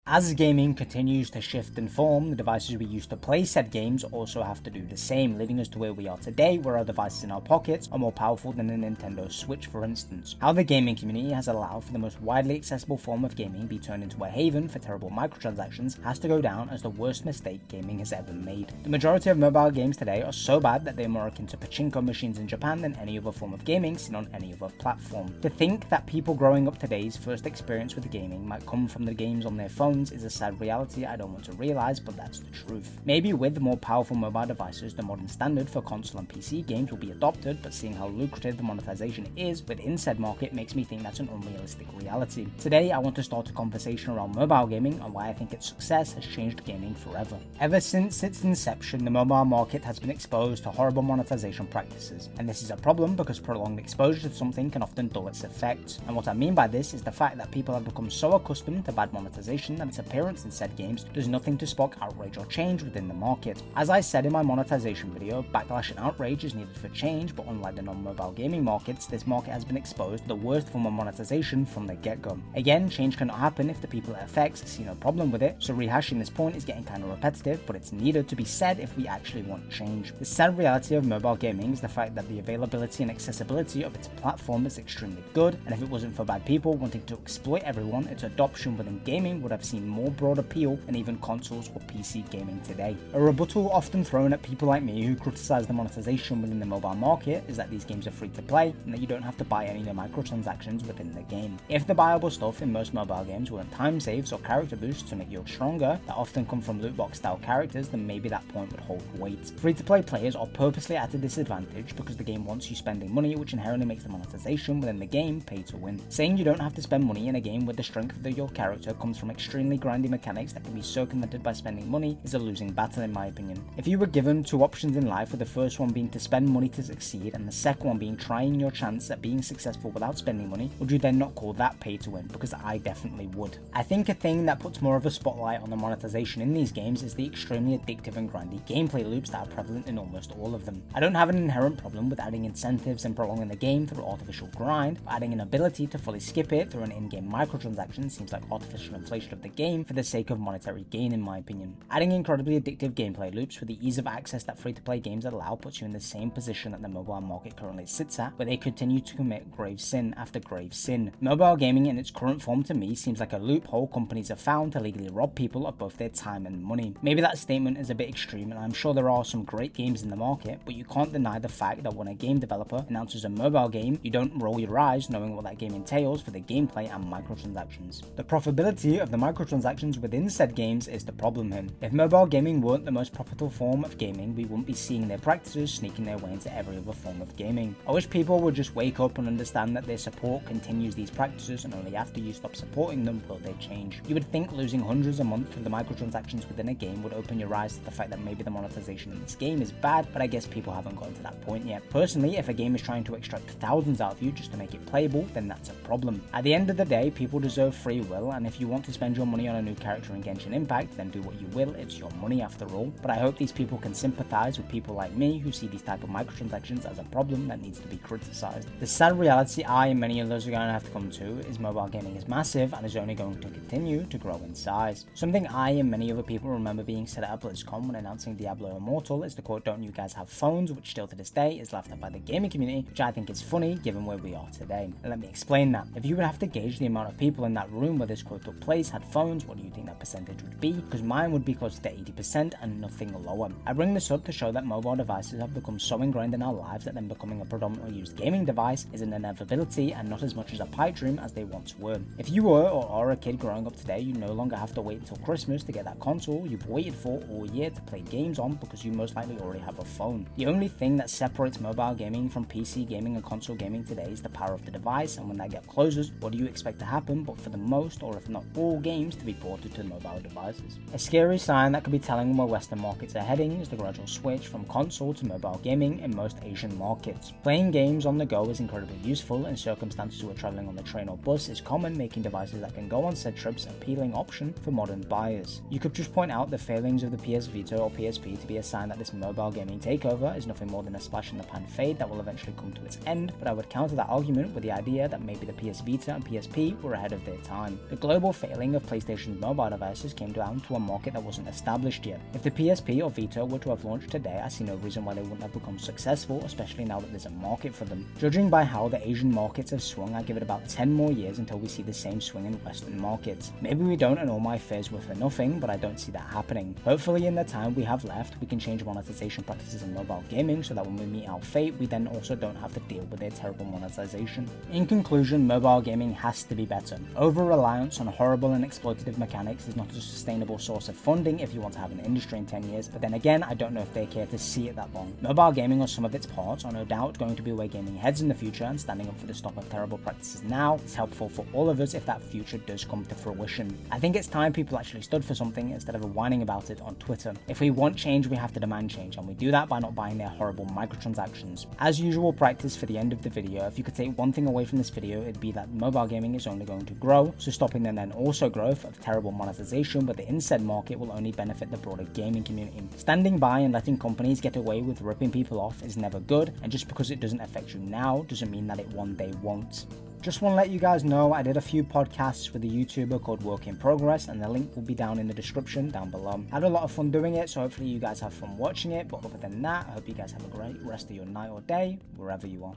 As gaming continues to shift and form, the devices we use to play said games also have to do the same, leading us to where we are today, where our devices in our pockets are more powerful than a Nintendo Switch, for instance. How the gaming community has allowed for the most widely accessible form of gaming be turned into a haven for terrible microtransactions has to go down as the worst mistake gaming has ever made. The majority of mobile games today are so bad that they are more akin to pachinko machines in Japan than any other form of gaming seen on any other platform. To think that people growing up today's first experience with gaming might come from the games on their phone is a sad reality I don't want to realize, but that's the truth. Maybe with more powerful mobile devices, the modern standard for console and PC games will be adopted, but seeing how lucrative the monetization is within said market makes me think that's an unrealistic reality. Today, I want to start a conversation around mobile gaming and why I think its success has changed gaming forever. Ever since its inception, the mobile market has been exposed to horrible monetization practices, and this is a problem because prolonged exposure to something can often dull its effects. And what I mean by this is the fact that people have become so accustomed to bad monetization that its appearance in said games does nothing to spark outrage or change within the market. As I said in my monetization video, backlash and outrage is needed for change, but unlike the non-mobile gaming markets, this market has been exposed to the worst form of monetization from the get-go. Again, change cannot happen if the people it affects see no problem with it, so rehashing this point is getting kind of repetitive, but it's needed to be said if we actually want change. The sad reality of mobile gaming is the fact that the availability and accessibility of its platform is extremely good, and if it wasn't for bad people wanting to exploit everyone, its adoption within gaming would have seen more broad appeal than even consoles or PC gaming today. A rebuttal often thrown at people like me who criticize the monetization within the mobile market is that these games are free to play and that you don't have to buy any of the microtransactions within the game. If the buyable stuff in most mobile games weren't time saves or character boosts to make you stronger that often come from loot box style characters, then maybe that point would hold weight. Free to play players are purposely at a disadvantage because the game wants you spending money, which inherently makes the monetization within the game pay to win. Saying you don't have to spend money in a game where the strength of your character comes from extremely grindy mechanics that can be circumvented by spending money is a losing battle in my opinion. If you were given two options in life, with the first one being to spend money to succeed and the second one being trying your chance at being successful without spending money, would you then not call that pay to win? Because I definitely would. I think a thing that puts more of a spotlight on the monetization in these games is the extremely addictive and grindy gameplay loops that are prevalent in almost all of them. I don't have an inherent problem with adding incentives and prolonging the game through artificial grind, but adding an ability to fully skip it through an in-game microtransaction seems like artificial inflation of the game for the sake of monetary gain in my opinion. Adding incredibly addictive gameplay loops with the ease of access that free-to-play games allow puts you in the same position that the mobile market currently sits at, where they continue to commit grave sin after grave sin. Mobile gaming in its current form to me seems like a loophole companies have found to legally rob people of both their time and money. Maybe that statement is a bit extreme and I'm sure there are some great games in the market, but you can't deny the fact that when a game developer announces a mobile game, you don't roll your eyes knowing what that game entails for the gameplay and microtransactions. The profitability of the microtransactions within said games is the problem here. If mobile gaming weren't the most profitable form of gaming, we wouldn't be seeing their practices sneaking their way into every other form of gaming. I wish people would just wake up and understand that their support continues these practices and only after you stop supporting them will they change. You would think losing hundreds a month through the microtransactions within a game would open your eyes to the fact that maybe the monetization in this game is bad, but I guess people haven't gotten to that point yet. Personally, if a game is trying to extract thousands out of you just to make it playable, then that's a problem. At the end of the day, people deserve free will, and if you want to spend your money on a new character in Genshin Impact, then do what you will, it's your money after all. But I hope these people can sympathize with people like me who see these type of microtransactions as a problem that needs to be criticized. The sad reality I and many others are going to have to come to is mobile gaming is massive and is only going to continue to grow in size. Something I and many other people remember being said at BlizzCon when announcing Diablo Immortal is the quote, "Don't you guys have phones?" which still to this day is laughed at by the gaming community, which I think is funny given where we are today. And let me explain that. If you would have to gauge the amount of people in that room where this quote took place had phones, what do you think that percentage would be? Because mine would be close to 80% and nothing lower. I bring this up to show that mobile devices have become so ingrained in our lives that them becoming a predominantly used gaming device is an inevitability and not as much as a pipe dream as they once were. If you were or are a kid growing up today, you no longer have to wait until Christmas to get that console you've waited for all year to play games on because you most likely already have a phone. The only thing that separates mobile gaming from PC gaming and console gaming today is the power of the device, and when that gap closes, what do you expect to happen but for the most or if not all games to be ported to mobile devices? A scary sign that could be telling where Western markets are heading is the gradual switch from console to mobile gaming in most Asian markets. Playing games on the go is incredibly useful in circumstances where traveling on the train or bus is common, making devices that can go on said trips an appealing option for modern buyers. You could just point out the failings of the PS Vita or PSP to be a sign that this mobile gaming takeover is nothing more than a splash in the pan fade that will eventually come to its end, but I would counter that argument with the idea that maybe the PS Vita and PSP were ahead of their time. The global failing of PlayStation's mobile devices came down to a market that wasn't established yet. If the PSP or Vita were to have launched today, I see no reason why they wouldn't have become successful, especially now that there's a market for them. Judging by how the Asian markets have swung, I give it about 10 more years until we see the same swing in Western markets. Maybe we don't and all my fears were for nothing, but I don't see that happening. Hopefully in the time we have left, we can change monetization practices in mobile gaming so that when we meet our fate, we then also don't have to deal with their terrible monetization. In conclusion, mobile gaming has to be better. Over-reliance on horrible and exploitative mechanics is not a sustainable source of funding if you want to have an industry in 10 years, but then again, I don't know if they care to see it that long. Mobile gaming or some of its parts are no doubt going to be where gaming heads in the future, and standing up for the stop of terrible practices now is helpful for all of us if that future does come to fruition. I think it's time people actually stood for something instead of whining about it on Twitter. If we want change, we have to demand change, and we do that by not buying their horrible microtransactions. As usual practice for the end of the video, if you could take one thing away from this video, it'd be that mobile gaming is only going to grow, so stopping them then also growth of terrible monetization, but the instead market will only benefit the broader gaming community. Standing by and letting companies get away with ripping people off is never good, and just because it doesn't affect you now doesn't mean that it one day won't. Just want to let you guys know I did a few podcasts with a YouTuber called Work in Progress, and the link will be down in the description down below. I had a lot of fun doing it, so hopefully you guys have fun watching it, but other than that, I hope you guys have a great rest of your night or day, wherever you are.